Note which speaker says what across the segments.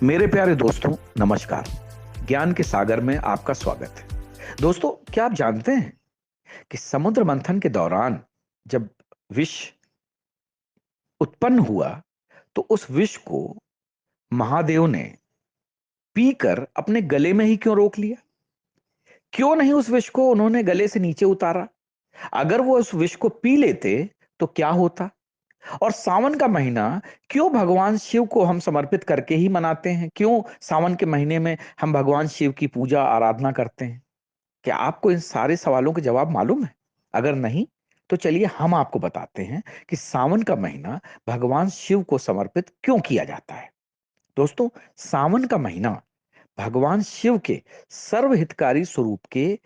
Speaker 1: मेरे प्यारे दोस्तों, नमस्कार। ज्ञान के सागर में आपका स्वागत है। दोस्तों, क्या आप जानते हैं कि समुद्र मंथन के दौरान जब विष उत्पन्न हुआ, तो उस विष को महादेव ने पीकर अपने गले में ही क्यों रोक लिया? क्यों नहीं उस विष को उन्होंने गले से नीचे उतारा? अगर वो उस विष को पी लेते तो क्या होता? और सावन का महीना क्यों भगवान शिव को हम समर्पित करके ही मनाते हैं? क्यों सावन के महीने में हम भगवान शिव की पूजा आराधना करते हैं? क्या आपको इन सारे सवालों के जवाब मालूम है? अगर नहीं, तो चलिए हम आपको बताते हैं कि सावन का महीना भगवान शिव को समर्पित क्यों किया जाता है। दोस्तों, सावन का महीना भगवान शिव के सर्वहितकारी स्वरूप के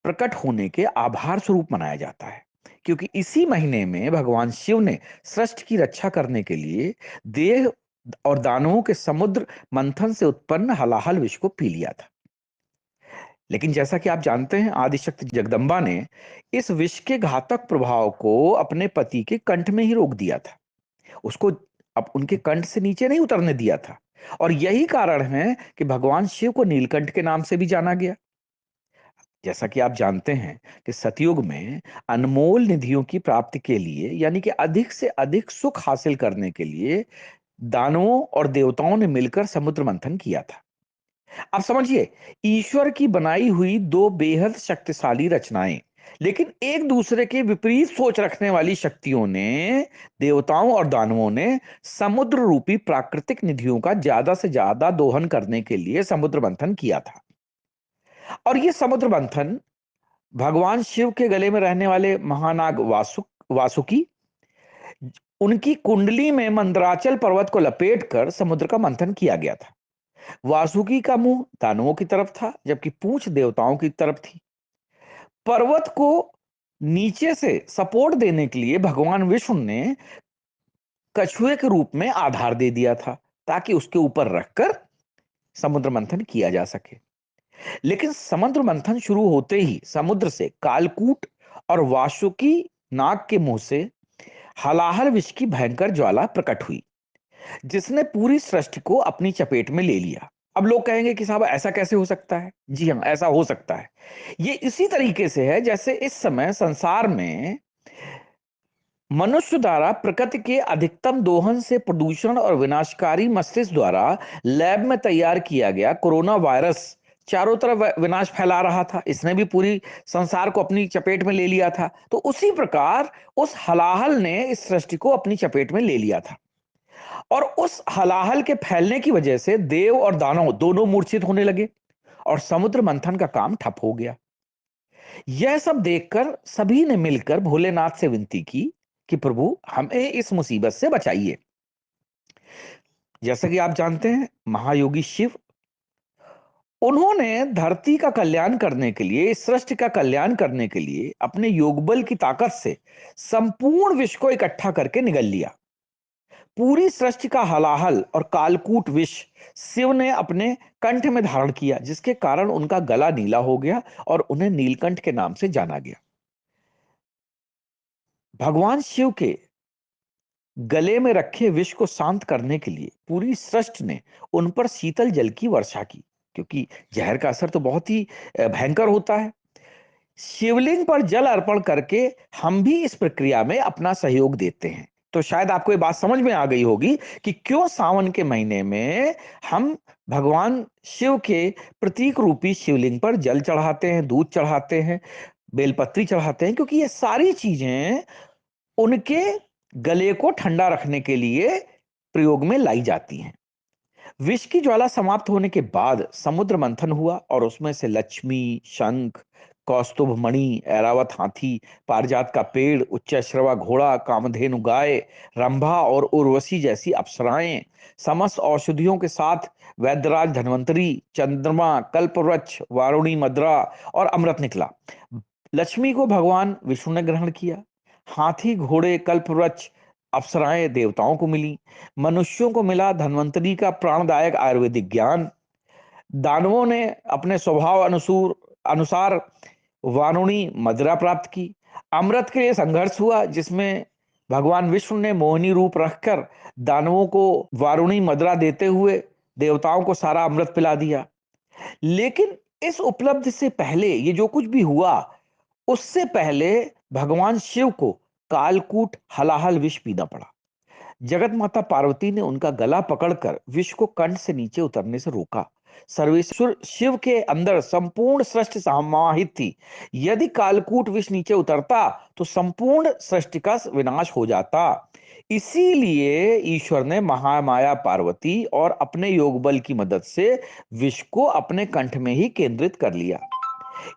Speaker 1: प्रकट होने के आभार स्वरूप मनाया जाता है, क्योंकि इसी महीने में भगवान शिव ने सृष्टि की रक्षा करने के लिए देव और दानवों के समुद्र मंथन से उत्पन्न हलाहल विष को पी लिया था। लेकिन जैसा कि आप जानते हैं, आदिशक्ति जगदम्बा ने इस विष के घातक प्रभाव को अपने पति के कंठ में ही रोक दिया था। उसको अब उनके कंठ से नीचे नहीं उतरने दिया था। और यही कारण है कि भगवान शिव को नीलकंठ के नाम से भी जाना गया। जैसा कि आप जानते हैं कि सतयुग में अनमोल निधियों की प्राप्ति के लिए, यानी कि अधिक से अधिक सुख हासिल करने के लिए, दानवों और देवताओं ने मिलकर समुद्र मंथन किया था। आप समझिए, ईश्वर की बनाई हुई दो बेहद शक्तिशाली रचनाएं, लेकिन एक दूसरे के विपरीत सोच रखने वाली शक्तियों ने, देवताओं और दानवों ने समुद्र रूपी प्राकृतिक निधियों का ज्यादा से ज्यादा दोहन करने के लिए समुद्र मंथन किया था। और यह समुद्र मंथन भगवान शिव के गले में रहने वाले महानाग वासुकी, उनकी कुंडली में मंदराचल पर्वत को लपेटकर समुद्र का मंथन किया गया था। वासुकी का मुंह दानवों की तरफ था, जबकि पूंछ देवताओं की तरफ थी। पर्वत को नीचे से सपोर्ट देने के लिए भगवान विष्णु ने कछुए के रूप में आधार दे दिया था, ताकि उसके ऊपर रखकर समुद्र मंथन किया जा सके। लेकिन समुद्र मंथन शुरू होते ही समुद्र से कालकूट और वासुकी नाग के मुंह से हलाहल विष की भयंकर ज्वाला प्रकट हुई, जिसने पूरी सृष्टि को अपनी चपेट में ले लिया। अब लोग कहेंगे कि साहब, ऐसा कैसे हो सकता है? जी हाँ, ऐसा हो सकता है। ये इसी तरीके से है जैसे इस समय संसार में मनुष्य द्वारा प्रकृति के अधिकतम दोहन से प्रदूषण और विनाशकारी मस्तिष्क द्वारा लैब में तैयार किया गया कोरोना वायरस चारों तरफ विनाश फैला रहा था। इसने भी पूरी संसार को अपनी चपेट में ले लिया था। तो उसी प्रकार उस हलाहल ने इस सृष्टि को अपनी चपेट में ले लिया था। और उस हलाहल के फैलने की वजह से देव और दानव दोनों मूर्छित होने लगे और समुद्र मंथन का काम ठप हो गया। यह सब देखकर सभी ने मिलकर भोलेनाथ से विनती की कि प्रभु, हमें इस मुसीबत से बचाइए। जैसा कि आप जानते हैं, महायोगी शिव, उन्होंने धरती का कल्याण करने के लिए, इस सृष्टि का कल्याण करने के लिए अपने योगबल की ताकत से संपूर्ण विश्व को इकट्ठा करके निगल लिया। पूरी सृष्टि का हलाहल और कालकूट विष शिव ने अपने कंठ में धारण किया, जिसके कारण उनका गला नीला हो गया और उन्हें नीलकंठ के नाम से जाना गया। भगवान शिव के गले में रखे विष को शांत करने के लिए पूरी सृष्टि ने उन पर शीतल जल की वर्षा की, क्योंकि जहर का असर तो बहुत ही भयंकर होता है। शिवलिंग पर जल अर्पण करके हम भी इस प्रक्रिया में अपना सहयोग देते हैं। तो शायद आपको ये बात समझ में आ गई होगी कि क्यों सावन के महीने में हम भगवान शिव के प्रतीक रूपी शिवलिंग पर जल चढ़ाते हैं, दूध चढ़ाते हैं, बेलपत्री चढ़ाते हैं, क्योंकि ये सारी चीजें उनके गले को ठंडा रखने के लिए प्रयोग में लाई जाती हैं। विष की ज्वाला समाप्त होने के बाद समुद्र मंथन हुआ और उसमें से लक्ष्मी, शंख, कौस्तुभ मणि, ऐरावत हाथी, पारिजात का पेड़, उच्चश्रवा घोड़ा, कामधेनु गाय, रंभा और उर्वशी जैसी अप्सराएं, समस्त औषधियों के साथ वैद्यराज धन्वंतरी, चंद्रमा, कल्पवृक्ष, वारुणी मद्रा और अमृत निकला। लक्ष्मी को भगवान विष्णु ने ग्रहण किया। हाथी, घोड़े, कल्पवृक्ष, अप्सराएं देवताओं को मिली। मनुष्यों को मिला धन्वंतरी का प्राणदायक आयुर्वेदिक ज्ञान। दानवों ने अपने स्वभाव अनुसार वारुणी मदिरा प्राप्त की। अमृत के लिए संघर्ष हुआ, जिसमें भगवान विष्णु ने मोहिनी रूप रखकर दानवों को वारुणी मदिरा देते हुए देवताओं को सारा अमृत पिला दिया। लेकिन इस उपलब्धि से पहले, ये जो कुछ भी हुआ, उससे पहले भगवान शिव को कालकूट हलाहल विष पीना पड़ा। जगत माता पार्वती ने उनका गला पकड़कर विष को कंठ से नीचे उतरने से रोका। सर्वेश्वर शिव के अंदर संपूर्ण सृष्टि समाहित थी। यदि कालकूट विष नीचे उतरता तो संपूर्ण सृष्टि का विनाश हो जाता। इसीलिए ईश्वर ने महामाया पार्वती और अपने योग बल की मदद से विष को अपने कंठ में ही केंद्रित कर लिया।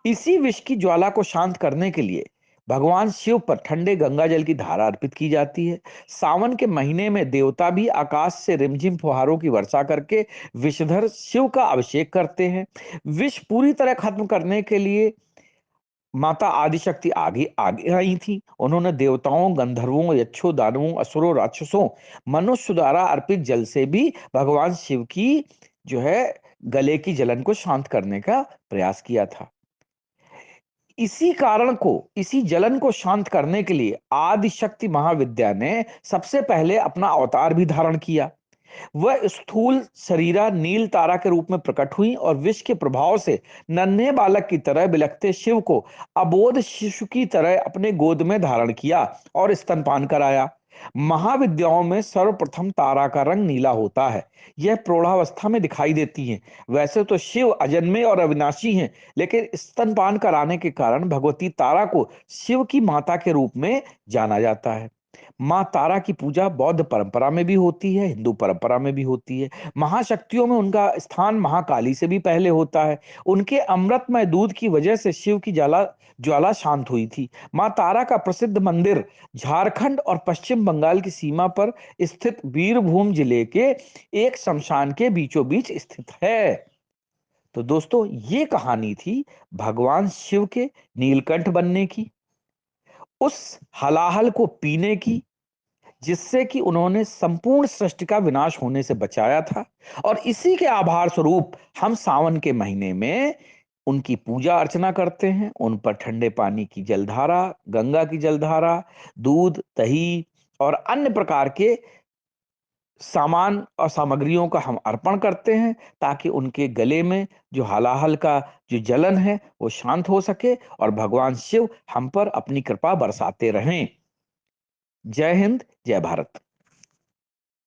Speaker 1: इसी विष की ज्वाला को शांत करने के लिए भगवान शिव पर ठंडे गंगा जल की धारा अर्पित की जाती है। सावन के महीने में देवता भी आकाश से रिमझिम फुहारों की वर्षा करके विषधर शिव का अभिषेक करते हैं। विष पूरी तरह खत्म करने के लिए माता आदिशक्ति आगे आगे आई थी। उन्होंने देवताओं, गंधर्वों, यक्षों, दानवों, असुरों, राक्षसों, मनुष्य द्वारा अर्पित जल से भी भगवान शिव की जो है गले की जलन को शांत करने का प्रयास किया था। इसी जलन को शांत करने के लिए आदिशक्ति महाविद्या ने सबसे पहले अपना अवतार भी धारण किया। वह स्थूल शरीरा नील तारा के रूप में प्रकट हुई और विष के प्रभाव से नन्हे बालक की तरह बिलखते शिव को अबोध शिशु की तरह अपने गोद में धारण किया और स्तनपान कराया। महाविद्याओं में सर्वप्रथम तारा का रंग नीला होता है। यह प्रौढ़ावस्था में दिखाई देती है। वैसे तो शिव अजन्मे और अविनाशी हैं, लेकिन स्तनपान कराने के कारण भगवती तारा को शिव की माता के रूप में जाना जाता है। मां तारा की पूजा बौद्ध परंपरा में भी होती है, हिंदू परंपरा में भी होती है। महाशक्तियों में उनका स्थान महाकाली से भी पहले होता है। उनके अमृतमय दूध की वजह से शिव की ज्वाला ज्वाला शांत हुई थी। मां तारा का प्रसिद्ध मंदिर झारखंड और पश्चिम बंगाल की सीमा पर स्थित बीरभूम जिले के एक शमशान के बीचों बीच स्थित है। तो दोस्तों, ये कहानी थी भगवान शिव के नीलकंठ बनने की, उस हलाहल को पीने की जिससे कि उन्होंने संपूर्ण सृष्टि का विनाश होने से बचाया था। और इसी के आभार स्वरूप हम सावन के महीने में उनकी पूजा अर्चना करते हैं। उन पर ठंडे पानी की जलधारा, गंगा की जलधारा, दूध, दही और अन्य प्रकार के सामान और सामग्रियों का हम अर्पण करते हैं, ताकि उनके गले में जो हलाहल का जो जलन है वो शांत हो सके और भगवान शिव हम पर अपनी कृपा बरसाते रहें। जय हिंद, जय भारत।